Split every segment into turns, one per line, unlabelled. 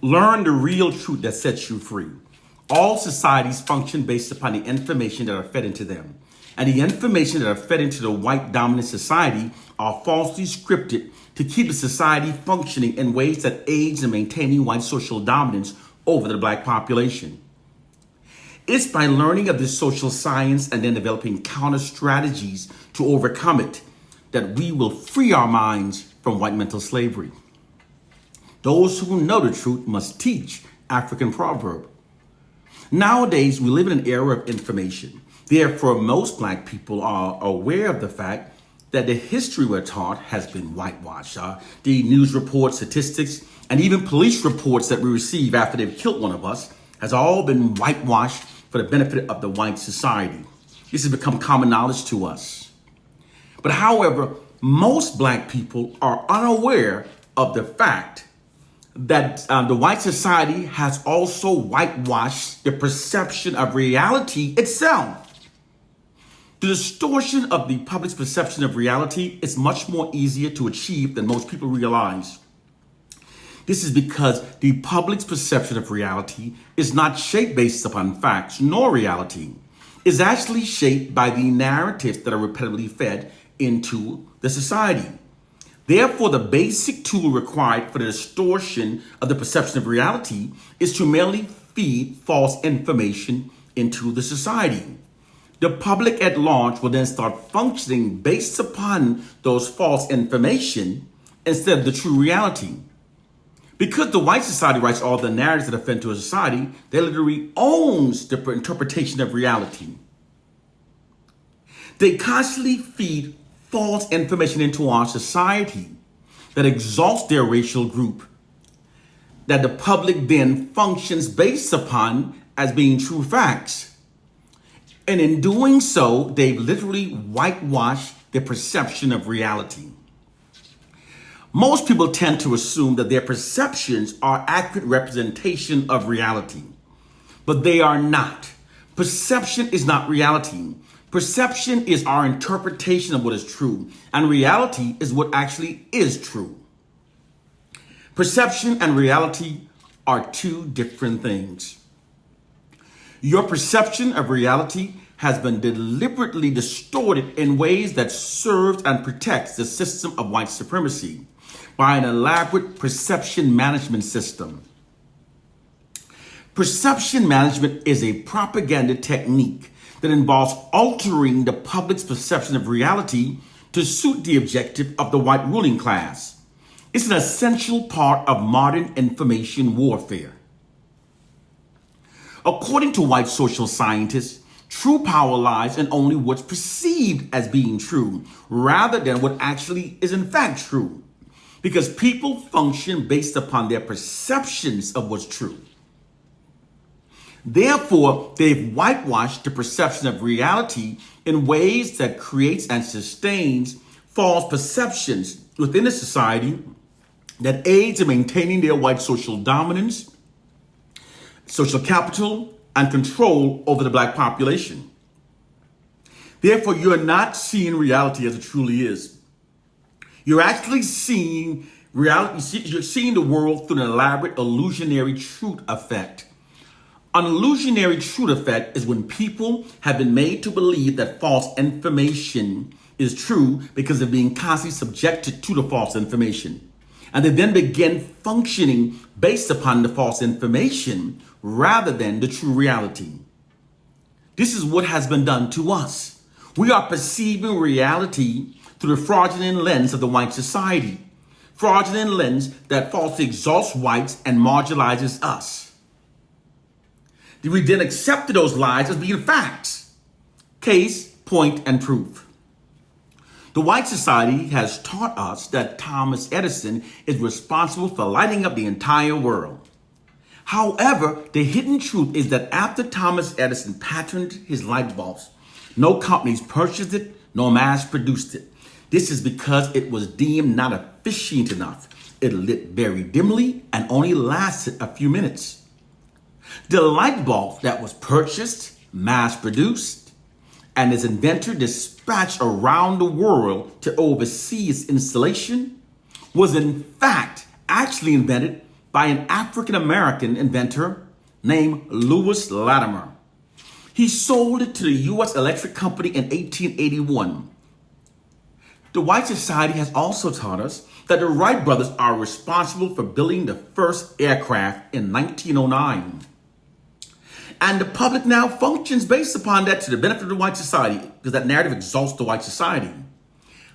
Learn the real truth that sets you free. All societies function based upon the information that are fed into them. And the information that are fed into the white dominant society are falsely scripted to keep the society functioning in ways that aids in maintaining white social dominance over the black population. It's by learning of this social science and then developing counter strategies to overcome it that we will free our minds from white mental slavery. Those who know the truth must teach, African proverb. Nowadays, we live in an era of information. Therefore, most black people are aware of the fact that the history we're taught has been whitewashed. The news reports, statistics, and even police reports that we receive after they've killed one of us has all been whitewashed for the benefit of the white society. This has become common knowledge to us. But however, most black people are unaware of the fact that the white society has also whitewashed the perception of reality itself. The distortion of the public's perception of reality is much more easier to achieve than most people realize. This is because the public's perception of reality is not shaped based upon facts nor reality. It's actually shaped by the narratives that are repetitively fed into the society. Therefore, the basic tool required for the distortion of the perception of reality is to merely feed false information into the society. The public at large will then start functioning based upon those false information instead of the true reality. Because the white society writes all the narratives that are fed to a society, they literally owns the interpretation of reality. They constantly feed false information into our society that exalts their racial group, that the public then functions based upon as being true facts. And in doing so, they've literally whitewashed their perception of reality. Most people tend to assume that their perceptions are accurate representation of reality, but they are not. Perception is not reality. Perception is our interpretation of what is true, and reality is what actually is true. Perception and reality are two different things. Your perception of reality has been deliberately distorted in ways that serves and protects the system of white supremacy by an elaborate perception management system. Perception management is a propaganda technique that involves altering the public's perception of reality to suit the objective of the white ruling class. It's an essential part of modern information warfare. According to white social scientists, true power lies in only what's perceived as being true, rather than what actually is in fact true, because people function based upon their perceptions of what's true. Therefore, they've whitewashed the perception of reality in ways that creates and sustains false perceptions within a society that aids in maintaining their white social dominance, social capital, and control over the black population. Therefore, you're not seeing reality as it truly is. You're actually seeing reality, you're seeing the world through an elaborate illusionary truth effect. An illusionary truth effect is when people have been made to believe that false information is true because of being constantly subjected to the false information. And they then begin functioning based upon the false information rather than the true reality. This is what has been done to us. We are perceiving reality through the fraudulent lens of the white society. Fraudulent lens that falsely exalts whites and marginalizes us. We then accepted those lies as being facts. Case, point, and proof. The white society has taught us that Thomas Edison is responsible for lighting up the entire world. However, the hidden truth is that after Thomas Edison patented his light bulbs, no companies purchased it nor mass produced it. This is because it was deemed not efficient enough. It lit very dimly and only lasted a few minutes. The light bulb that was purchased, mass produced, and its inventor dispatched around the world to oversee its installation was in fact actually invented by an African-American inventor named Lewis Latimer. He sold it to the U.S. Electric Company in 1881. The White Society has also taught us that the Wright brothers are responsible for building the first aircraft in 1909. And the public now functions based upon that to the benefit of the White Society, because that narrative exalts the White Society.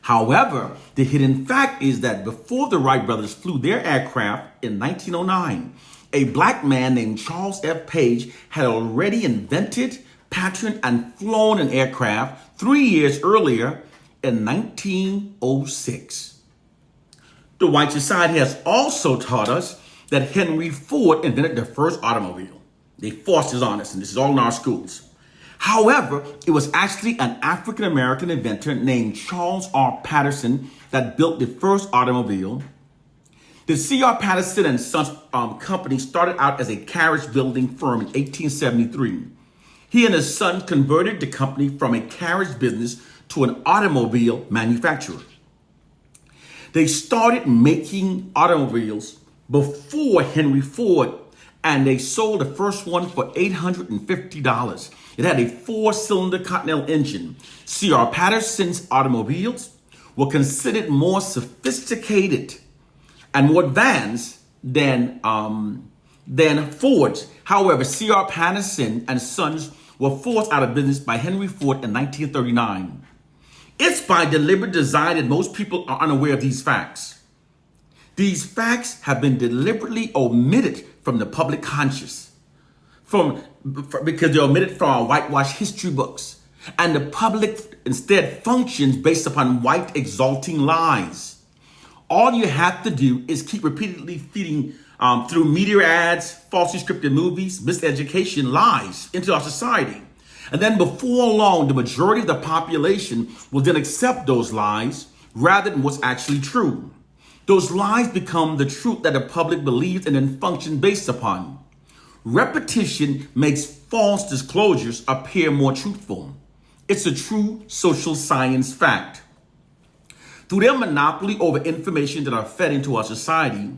However, the hidden fact is that before the Wright brothers flew their aircraft in 1909, a black man named Charles F. Page had already invented, patterned, and flown an aircraft 3 years earlier in 1906. The White Society has also taught us that Henry Ford invented the first automobile. They forced us on us, and this is all in our schools. However, it was actually an African-American inventor named Charles R. Patterson that built the first automobile. The C.R. Patterson and Sons company started out as a carriage building firm in 1873. He and his son converted the company from a carriage business to an automobile manufacturer. They started making automobiles before Henry Ford, and they sold the first one for $850. It had a 4-cylinder Continental engine. C.R. Patterson's automobiles were considered more sophisticated and more advanced than Ford's. However, C.R. Patterson and Sons were forced out of business by Henry Ford in 1939. It's by deliberate design that most people are unaware of these facts. These facts have been deliberately omitted from the public conscious, because they're omitted from our whitewashed history books. And the public instead functions based upon white exalting lies. All you have to do is keep repeatedly feeding through media ads, falsely scripted movies, miseducation, lies into our society. And then before long, the majority of the population will then accept those lies rather than what's actually true. Those lies become the truth that the public believes and then function based upon. Repetition makes false disclosures appear more truthful. It's a true social science fact. Through their monopoly over information that are fed into our society,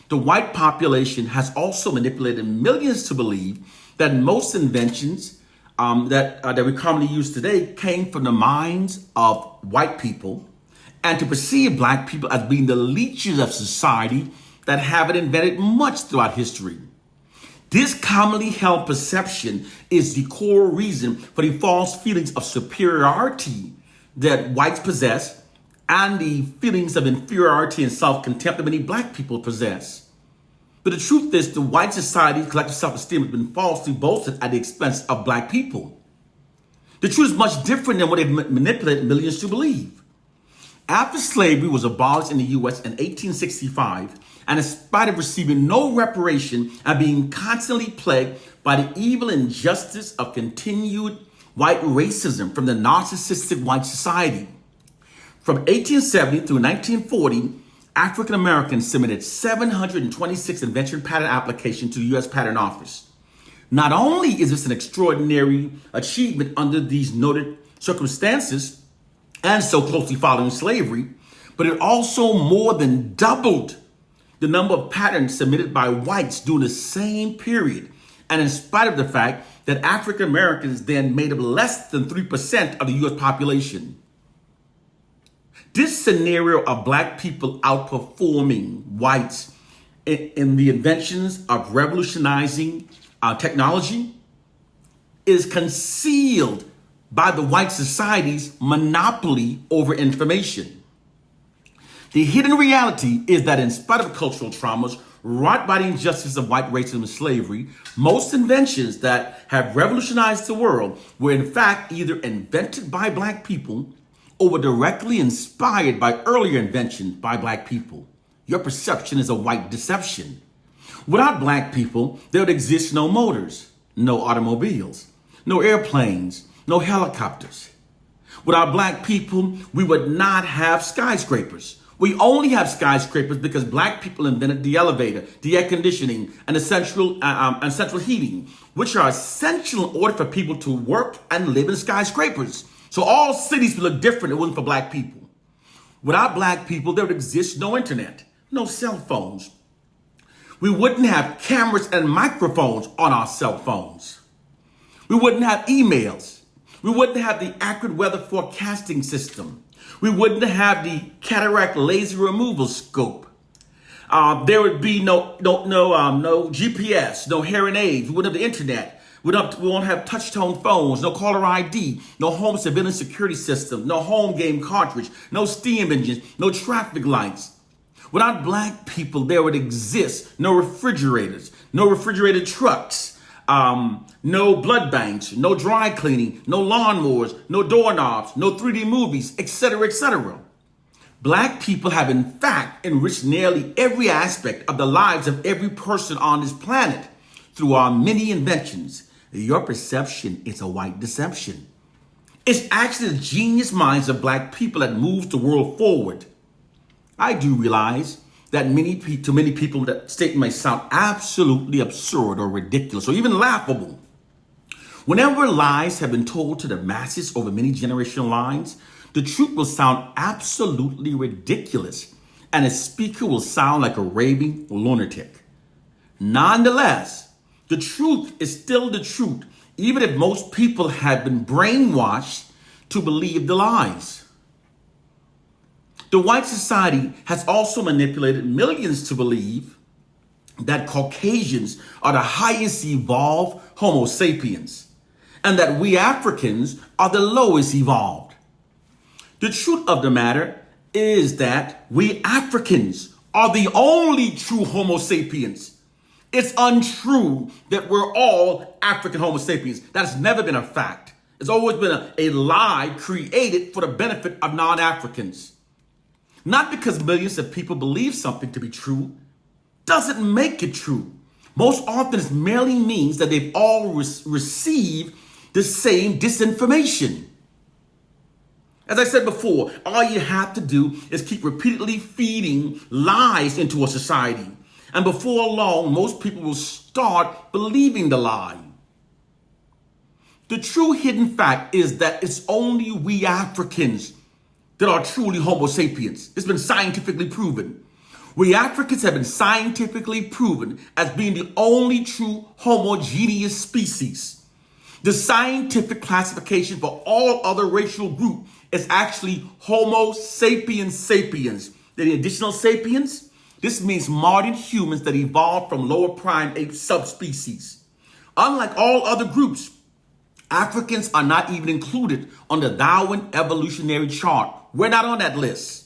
the white population has also manipulated millions to believe that most inventions that we commonly use today came from the minds of white people, and to perceive black people as being the leeches of society that haven't invented much throughout history. This commonly held perception is the core reason for the false feelings of superiority that whites possess and the feelings of inferiority and self-contempt that many black people possess. But the truth is, the white society's collective self-esteem has been falsely boasted at the expense of black people. The truth is much different than what they've manipulated millions to believe. After slavery was abolished in the U.S. in 1865, and in spite of receiving no reparation and being constantly plagued by the evil injustice of continued white racism from the narcissistic white society, from 1870 through 1940, African Americans submitted 726 invention patent applications to the U.S. Patent Office. Not only is this an extraordinary achievement under these noted circumstances and so closely following slavery, but it also more than doubled the number of patents submitted by whites during the same period, and in spite of the fact that African Americans then made up less than 3% of the U.S. population. This scenario of black people outperforming whites in the inventions of revolutionizing technology is concealed by the white society's monopoly over information. The hidden reality is that in spite of cultural traumas wrought by the injustice of white racism and slavery, most inventions that have revolutionized the world were in fact either invented by black people or were directly inspired by earlier inventions by black people. Your perception is a white deception. Without black people, there would exist no motors, no automobiles, no airplanes, no helicopters. Without black people, we would not have skyscrapers. We only have skyscrapers because black people invented the elevator, the air conditioning, and the central heating, which are essential in order for people to work and live in skyscrapers. So all cities would look different if it wasn't for black people. Without black people, there would exist no internet, no cell phones. We wouldn't have cameras and microphones on our cell phones. We wouldn't have emails. We wouldn't have the accurate weather forecasting system. We wouldn't have the cataract laser removal scope. There would be no GPS, no hearing aids. We wouldn't have the internet. We won't have touch-tone phones, no caller ID, no home surveillance security system, no home game cartridge, no steam engines, no traffic lights. Without black people, there would exist no refrigerators, no refrigerated trucks, no blood banks, no dry cleaning, no lawnmowers, no doorknobs, no 3D movies, etc., etc. Black people have in fact enriched nearly every aspect of the lives of every person on this planet through our many inventions. Your perception is a white deception. It's actually the genius minds of black people that moves the world forward. I do realize that to many people that statement may sound absolutely absurd or ridiculous or even laughable. Whenever lies have been told to the masses over many generational lines, the truth will sound absolutely ridiculous and a speaker will sound like a raving lunatic. Nonetheless, the truth is still the truth, even if most people have been brainwashed to believe the lies. The white society has also manipulated millions to believe that Caucasians are the highest evolved Homo sapiens and that we Africans are the lowest evolved. The truth of the matter is that we Africans are the only true Homo sapiens. It's untrue that we're all African Homo sapiens. That's never been a fact. It's always been a lie created for the benefit of non-Africans. Not because millions of people believe something to be true doesn't make it true. Most often it merely means that they've all received the same disinformation. As I said before, all you have to do is keep repeatedly feeding lies into a society. And before long, most people will start believing the lie. The true hidden fact is that it's only we Africans that are truly Homo sapiens. It's been scientifically proven. We Africans have been scientifically proven as being the only true homogeneous species. The scientific classification for all other racial groups is actually Homo sapiens sapiens. The additional sapiens, this means modern humans that evolved from lower primate subspecies. Unlike all other groups, Africans are not even included on the Darwin evolutionary chart. We're not on that list.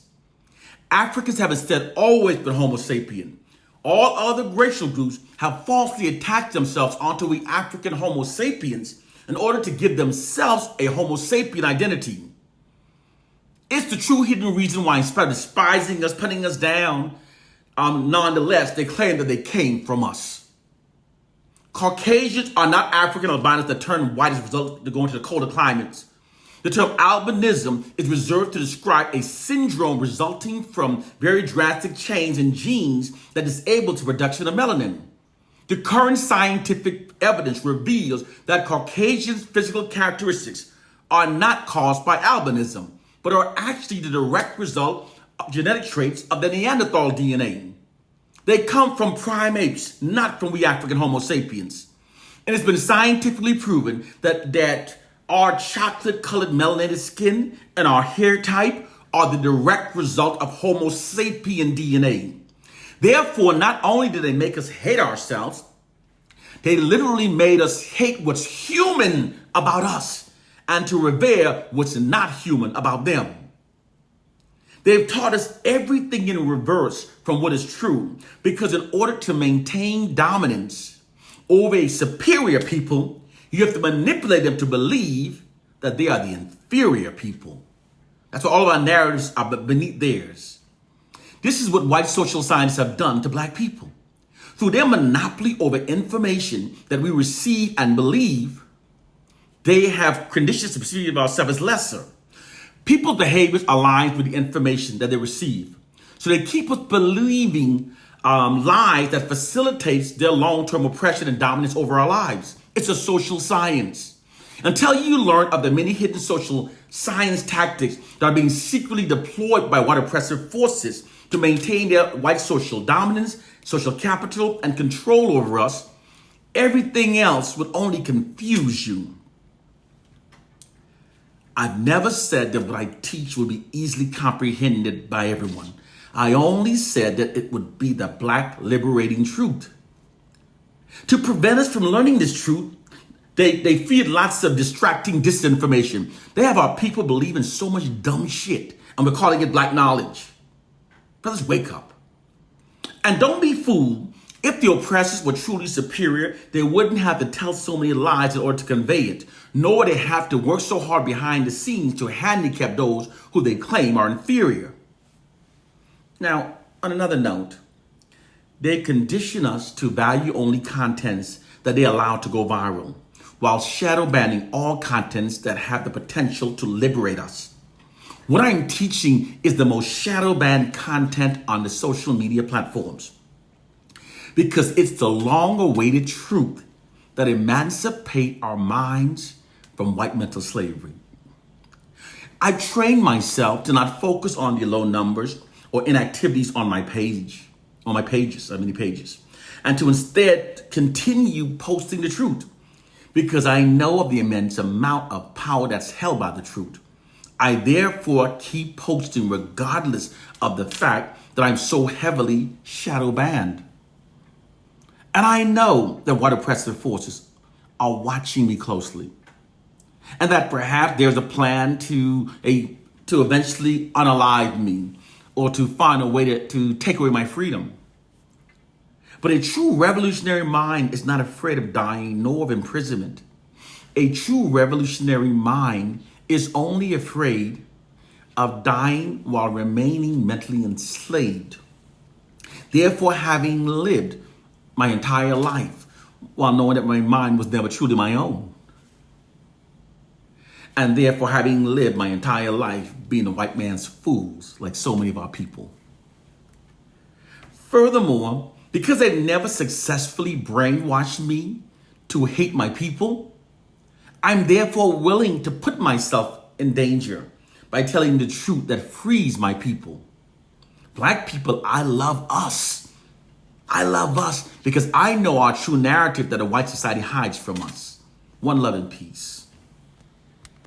Africans have instead always been Homo sapien. All other racial groups have falsely attached themselves onto we African Homo sapiens in order to give themselves a Homo sapien identity. It's the true hidden reason why, in spite of despising us, putting us down, nonetheless, they claim that they came from us. Caucasians are not African albinos that turn white as a result of going to the colder climates. The term albinism is reserved to describe a syndrome resulting from very drastic change in genes that disable the production of melanin. The current scientific evidence reveals that Caucasians' physical characteristics are not caused by albinism, but are actually the direct result of genetic traits of the Neanderthal DNA. They come from primates, not from we African Homo sapiens. And it's been scientifically proven that our chocolate-colored melanated skin and our hair type are the direct result of Homo sapien DNA. Therefore, not only did they make us hate ourselves, they literally made us hate what's human about us and to revere what's not human about them. They've taught us everything in reverse from what is true, because in order to maintain dominance over a superior people, you have to manipulate them to believe that they are the inferior people. That's why all of our narratives are beneath theirs. This is what white social scientists have done to black people. Through their monopoly over information that we receive and believe, they have conditioned to perceive ourselves as lesser. People's behaviors align with the information that they receive. So they keep us believing lies that facilitates their long-term oppression and dominance over our lives. It's a social science. Until you learn of the many hidden social science tactics that are being secretly deployed by white oppressive forces to maintain their white social dominance, social capital, and control over us, everything else would only confuse you. I've never said that what I teach will be easily comprehended by everyone. I only said that it would be the Black liberating truth. To prevent us from learning this truth, they feed lots of distracting disinformation. They have our people believing so much dumb shit, and we're calling it Black knowledge. Brothers, wake up. And don't be fooled. If the oppressors were truly superior, they wouldn't have to tell so many lies in order to convey it, nor would they have to work so hard behind the scenes to handicap those who they claim are inferior. Now, on another note, they condition us to value only contents that they allow to go viral, while shadow banning all contents that have the potential to liberate us. What I'm teaching is the most shadow banned content on the social media platforms, because it's the long-awaited truth that emancipate our minds from white mental slavery. I've trained myself to not focus on the low numbers or inactivities on my pages, and to instead continue posting the truth, because I know of the immense amount of power that's held by the truth. I therefore keep posting regardless of the fact that I'm so heavily shadow banned. And I know that white oppressive forces are watching me closely, and that perhaps there's a plan to eventually unalive me or to find a way to take away my freedom. But a true revolutionary mind is not afraid of dying nor of imprisonment. A true revolutionary mind is only afraid of dying while remaining mentally enslaved. Therefore, having lived my entire life while knowing that my mind was never truly my own, and therefore having lived my entire life being a white man's fools, like so many of our people. Furthermore, because they've never successfully brainwashed me to hate my people, I'm therefore willing to put myself in danger by telling the truth that frees my people. Black people, I love us. I love us because I know our true narrative that a white society hides from us. One love and peace.